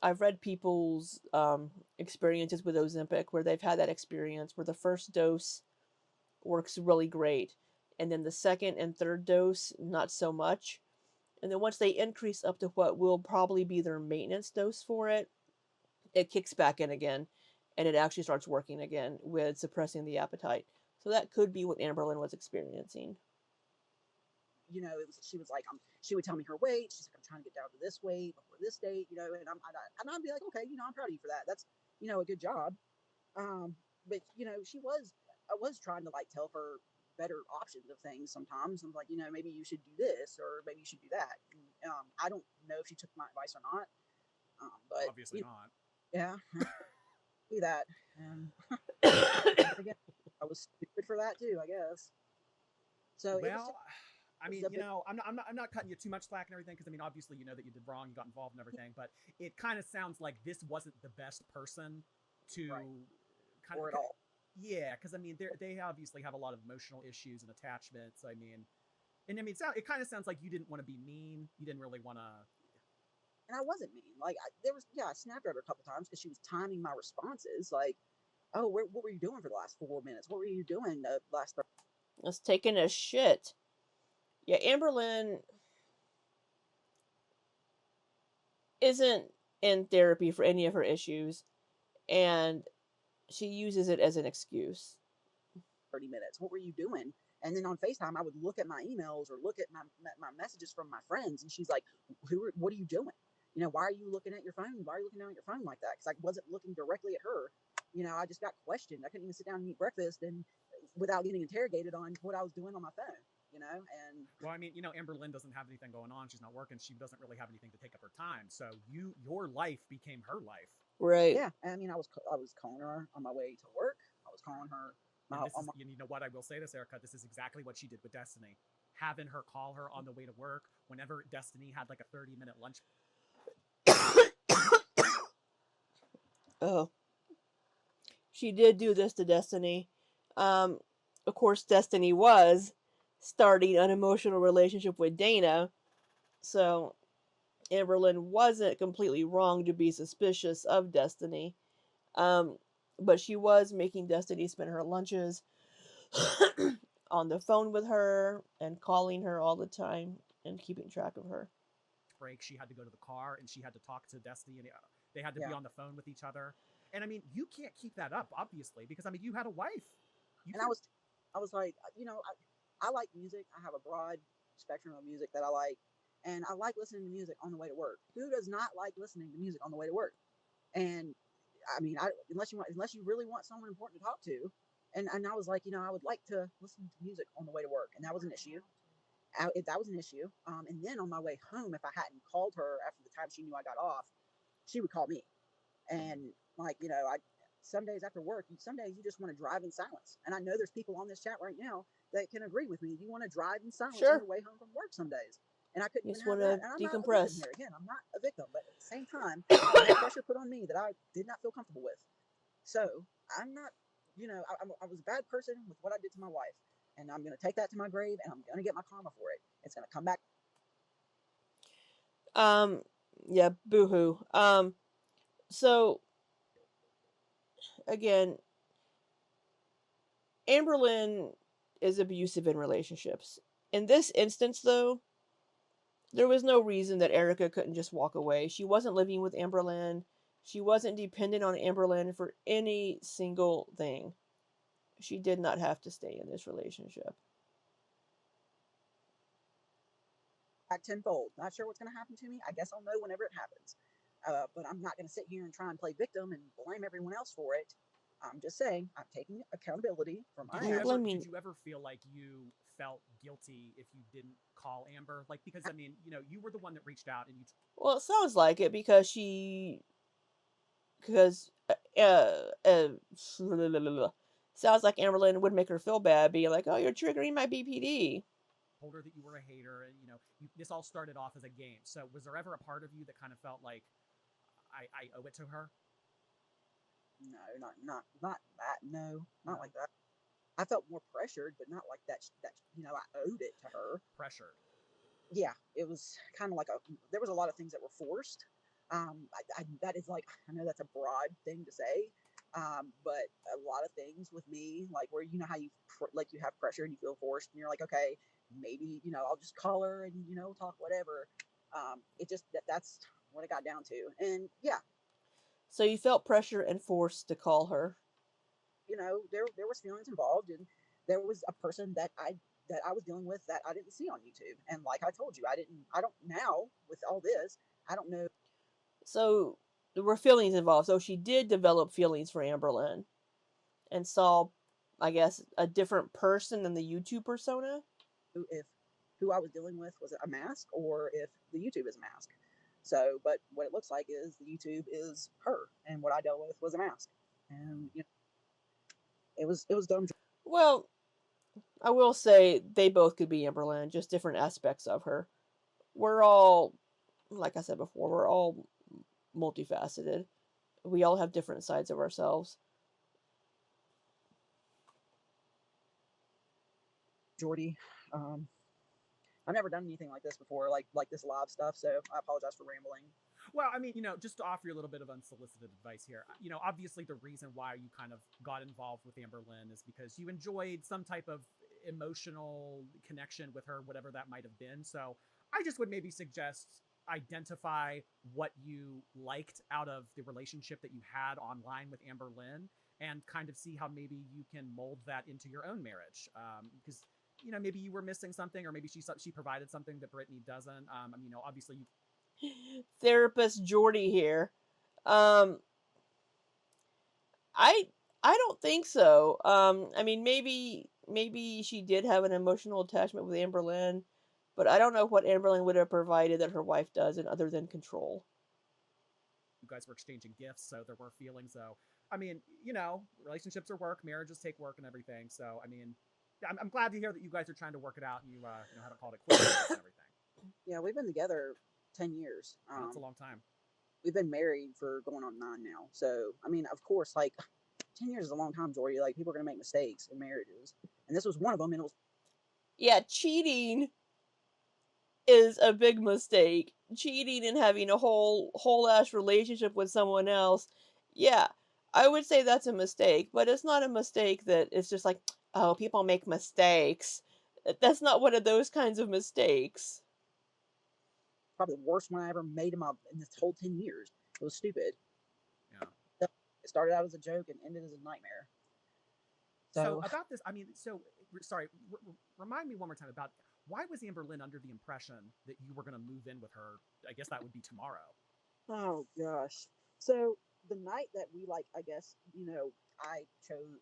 I've read people's experiences with Ozempic where they've had that experience where the first dose works really great, and then the second and third dose not so much, and then once they increase up to what will probably be their maintenance dose for it, it kicks back in again, and it actually starts working again with suppressing the appetite. So that could be what Amberlyn was experiencing. She was like, she would tell me her weight. She's like, I'm trying to get down to this weight before this date, and I'd be like, okay, I'm proud of you for that. That's, a good job. But I was trying to like tell her better options of things sometimes. I'm like, maybe you should do this or maybe you should do that. And, I don't know if she took my advice or not. But obviously not. Yeah, do that. And again, I was stupid for that too, I guess. So well, I mean, I'm not cutting you too much slack and everything because I mean, obviously, you know that you did wrong, you got involved and everything, but it kind of sounds like this wasn't the best person to kind or of at all. Yeah, because I mean, they obviously have a lot of emotional issues and attachments. I mean, it kind of sounds like you didn't want to be mean. You didn't really want to. And I wasn't mean. Like I snapped at her a couple times because she was timing my responses. Like, oh, what were you doing for the last 4 minutes? What were you doing the last? was taking a shit. Yeah, Amberlynn isn't in therapy for any of her issues, and she uses it as an excuse. 30 minutes. What were you doing? And then on FaceTime, I would look at my emails or look at my messages from my friends, and she's like, what are you doing? Why are you looking at your phone? Why are you looking down at your phone like that? Because I wasn't looking directly at her. I just got questioned. I couldn't even sit down and eat breakfast and without getting interrogated on what I was doing on my phone. And well, I mean, Amber Lynn doesn't have anything going on. She's not working. She doesn't really have anything to take up her time. So your life became her life. Right. Yeah, I mean, I was calling her on my way to work. I was calling her. And this is, you know what, I will say this, Erica, this is exactly what she did with Destiny. Having her call her on the way to work whenever Destiny had like a 30-minute lunch. Oh. She did do this to Destiny. Of course, Destiny was starting an emotional relationship with Dana, so Amberlynn wasn't completely wrong to be suspicious of Destiny. Um, but she was making Destiny spend her lunches on the phone with her and calling her all the time and keeping track of her. Break, she had to go to the car and she had to talk to Destiny, and they had to be on the phone with each other. And I mean, you can't keep that up, obviously, because I mean, you had a wife. And I was like, I like music. I have a broad spectrum of music that I like, and I like listening to music on the way to work. Who does not like listening to music on the way to work? And I mean, unless you really want someone important to talk to, and I was like, I would like to listen to music on the way to work, and that was an issue. That was an issue. And then on my way home, if I hadn't called her after the time she knew I got off, she would call me, and like I some days after work, some days you just want to drive in silence. And I know there's people on this chat right now that can agree with me. You want to drive in silence on Sure. your way home from work some days. And I couldn't You just even have want that. to And I'm not a victim decompress. here. Again, I'm not a victim, but at the same time, I had pressure put on me that I did not feel comfortable with. So I'm not, I was a bad person with what I did to my wife. And I'm going to take that to my grave, and I'm going to get my karma for it. It's going to come back. Yeah, boohoo. So again, Amberlynn is abusive in relationships. In this instance, though, there was no reason that Erica couldn't just walk away. She wasn't living with Amberlynn. She wasn't dependent on Amberlynn for any single thing. She did not have to stay in this relationship. Back tenfold. Not sure what's going to happen to me. I guess I'll know whenever it happens. But I'm not going to sit here and try and play victim and blame everyone else for it. I'm just saying I'm taking accountability for my actions. Did you ever feel like you felt guilty if you didn't call Amber? Like, because I mean, you were the one that reached out and you. Well, it sounds like it because sounds like Amberlynn would make her feel bad, being like, "Oh, you're triggering my BPD." Told her that you were a hater, and this all started off as a game. So, was there ever a part of you that kind of felt like I owe it to her? No, not that. No, not like that. I felt more pressured, but not like that. I owed it to her. Pressured. Yeah, it was kind of like there was a lot of things that were forced. That is like, I know that's a broad thing to say, but a lot of things with me, like where how you like you have pressure and you feel forced, and you're like, okay, maybe I'll just call her and talk whatever. It just that's what it got down to, and yeah. So you felt pressure and forced to call her. There was feelings involved, and there was a person that I was dealing with that I didn't see on YouTube. And like I told you, I don't now with all this, I don't know. So there were feelings involved. So she did develop feelings for Amberlynn and saw, I guess, a different person than the YouTube persona. If who I was dealing with was a mask or if the YouTube is a mask. So, but what it looks like is the YouTube is her, and what I dealt with was a mask. And it was dumb. Well, I will say they both could be Amberlynn, just different aspects of her. We're all, like I said before, we're all multifaceted. We all have different sides of ourselves. Jordy, I've never done anything like this before, like this live stuff. So I apologize for rambling. Well, I mean, just to offer you a little bit of unsolicited advice here, obviously the reason why you kind of got involved with Amberlynn is because you enjoyed some type of emotional connection with her, whatever that might have been. So I just would maybe suggest identify what you liked out of the relationship that you had online with Amber Lynn, and kind of see how maybe you can mold that into your own marriage. Because maybe you were missing something, or maybe she provided something that Brittany doesn't. Obviously you. Therapist Jordy here. Um, I I don't think so. I mean, maybe she did have an emotional attachment with Amber Lynn, but I don't know what Amber Lynn would have provided that her wife doesn't, other than control. You guys were exchanging gifts, so there were feelings. So I mean, relationships are work, marriages take work and everything. So I mean, I'm glad to hear that you guys are trying to work it out, and you haven't called it quits and everything. Yeah, we've been together 10 years. That's a long time. We've been married for going on 9 now. So, I mean, of course, like 10 years is a long time, Jordy. Like, people are going to make mistakes in marriages. And this was one of them. And it was, Yeah, cheating is a big mistake. Cheating and having a whole ass relationship with someone else. Yeah, I would say that's a mistake, but it's not a mistake that it's just like, oh, people make mistakes. That's not one of those kinds of mistakes. probably the worst one I ever made in this whole 10 years. It was stupid. Yeah. It started out as a joke and ended as a nightmare. So about this, I mean, sorry, remind me one more time about why was Amber Lynn under the impression that you were going to move in with her? I guess that would be tomorrow. Oh gosh. So the night that we I guess, I chose,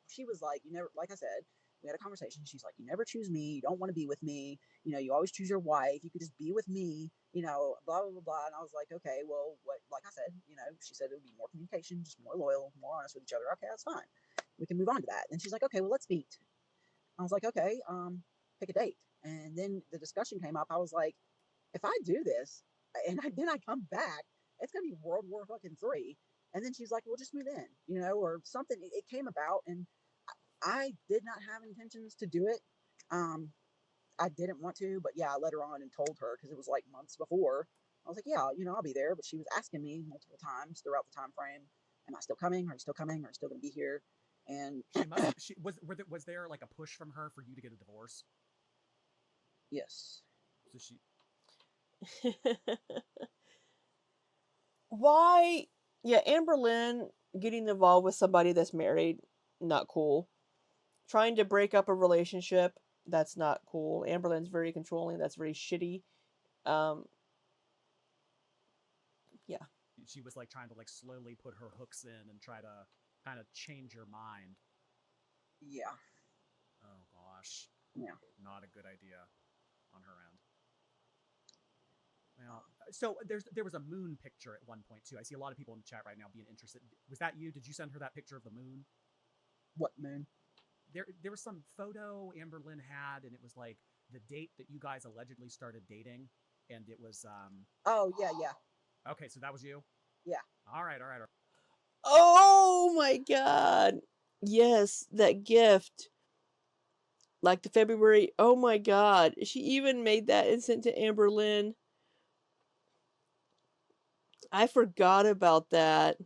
she was like, you never, like I said, we had a conversation. She's like, you never choose me. You don't want to be with me. You always choose your wife. You could just be with me, blah, blah, blah, blah. And I was like, okay, well, what, like I said, she said it would be more communication, just more loyal, more honest with each other. Okay, that's fine. We can move on to that. And she's like, okay, well, let's meet. I was like, okay, pick a date. And then the discussion came up. I was like, if I do this and then I come back, it's gonna be World War fucking three. And then she's like, "Well, just move in," or something. It came about, and I did not have intentions to do it. Um, I didn't want to, but yeah, I let her on and told her because it was like months before. I was like, "Yeah, I'll be there," but she was asking me multiple times throughout the time frame, "Am I still coming? Are you still coming? Are you still going to be here?" And was there like a push from her for you to get a divorce? yes. So she. Why? Yeah, Amber Lynn getting involved with somebody that's married, not cool. Trying to break up a relationship, that's not cool. Amber Lynn's very controlling. That's very shitty. Um, yeah. She was like trying to like slowly put her hooks in and try to kind of change your mind. Yeah. Oh gosh. Yeah. Not a good idea on her end. Well, so there was a moon picture at one point too. I see a lot of people in the chat right now being interested. Was that you? Did you send her that picture of the moon? What moon? There was some photo Amber Lynn had, and it was like the date that you guys allegedly started dating, and it was Oh yeah. Okay, so that was you. Yeah. All right. Oh my god. Yes, that gift. Like the February. Oh my god. She even made that and sent to Amber Lynn. I forgot about that.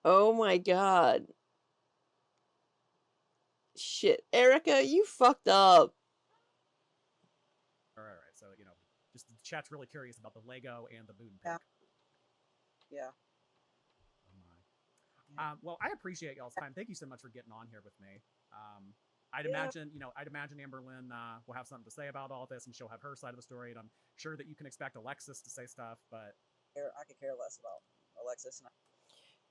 Oh my god. Shit. Erica, you fucked up. All right. So just the chat's really curious about the Lego and the moon pic. Yeah. Yeah. Oh my. Well, I appreciate y'all's time. Thank you so much for getting on here with me. I'd imagine Amber Lynn will have something to say about all this, and she'll have her side of the story. And I'm sure that you can expect Alexis to say stuff, but I could care less about Alexis. And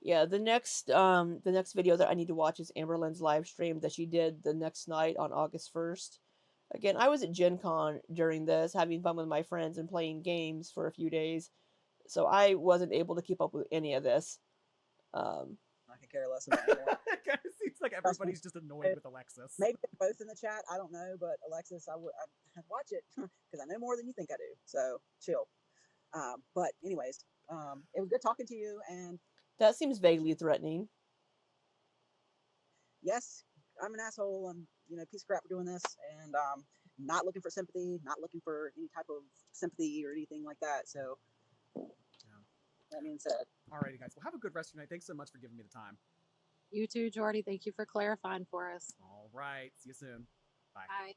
Yeah, the next video that I need to watch is Amber Lynn's live stream that she did the next night on August 1st. Again, I was at Gen Con during this, having fun with my friends and playing games for a few days, so I wasn't able to keep up with any of this. I could care less about anyone. it kind of seems like everybody's just annoyed with Alexis. Maybe they're both in the chat. I don't know, but Alexis, I'd watch it because I know more than you think I do. So chill. But anyways, it was good talking to you. And That seems vaguely threatening. yes, I'm an asshole. I'm piece of crap for doing this, and not looking for sympathy, not looking for any type of sympathy or anything like that. So that being said, Alrighty, guys. Well, have a good rest of your night. Thanks so much for giving me the time. You too, Jordy. Thank you for clarifying for us. All right. See you soon. Bye. Bye.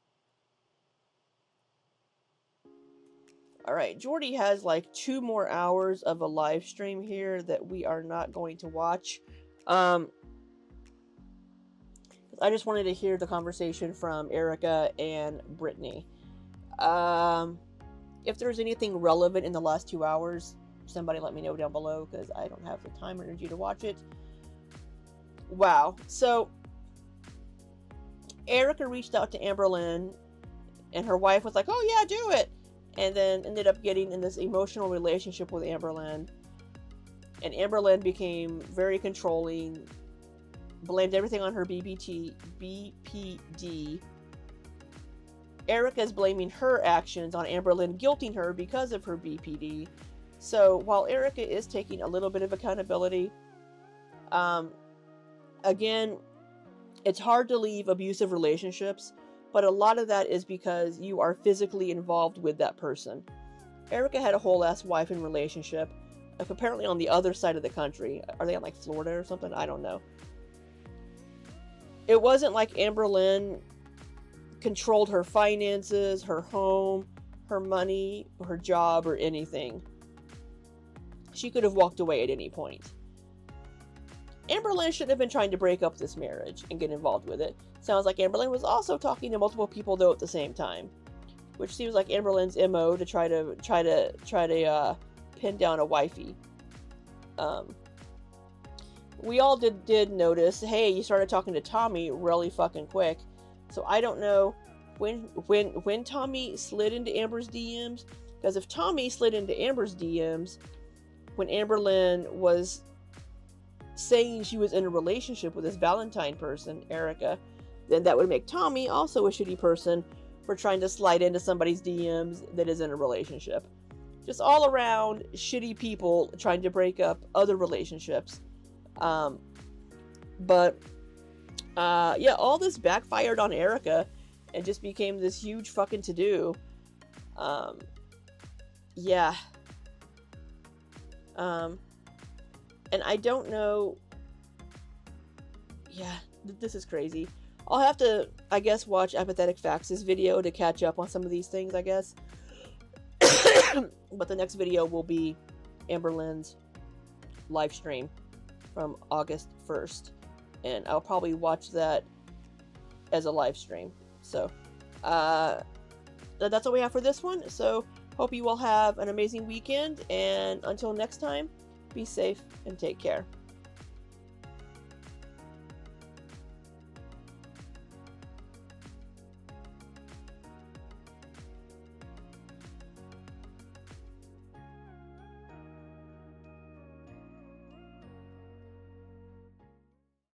All right, Jordy has like 2 more hours of a live stream here that we are not going to watch. I just wanted to hear the conversation from Erica and Brittany. If there's anything relevant in the last 2 hours, somebody let me know down below because I don't have the time or energy to watch it. Wow. So, Erica reached out to Amberlynn, and her wife was like, "Oh yeah, do it," and then ended up getting in this emotional relationship with Amberlynn. And Amberlynn became very controlling, blamed everything on her BPD. Erica's blaming her actions on Amberlynn, guilting her because of her BPD. So while Erica is taking a little bit of accountability, again, it's hard to leave abusive relationships, but a lot of that is because you are physically involved with that person. Erica had a whole ass wife in relationship, apparently on the other side of the country. Are they in like Florida or something? I don't know. It wasn't like Amberlynn controlled her finances, her home, her money, her job, or anything. She could have walked away at any point. Amberlynn shouldn't have been trying to break up this marriage and get involved with it. Sounds like Amberlynn was also talking to multiple people though at the same time, which seems like Amberlynn's MO to try to pin down a wifey. We all did notice, hey, you started talking to Tommy really fucking quick. So I don't know when Tommy slid into Amber's DMs, because if Tommy slid into Amber's DMs when Amberlynn was saying she was in a relationship with this Valentine person, Erica, then that would make Tommy also a shitty person for trying to slide into somebody's DMs that is in a relationship. Just all around shitty people trying to break up other relationships. Yeah, all this backfired on Erica and just became this huge fucking to-do. Yeah. And I don't know. Yeah, this is crazy. I'll have to, I guess, watch Apathetic Facts' video to catch up on some of these things, I guess. But the next video will be Amberlynn's live stream from August 1st. And I'll probably watch that as a live stream. So, that's all we have for this one. So, hope you all have an amazing weekend. And until next time, be safe and take care.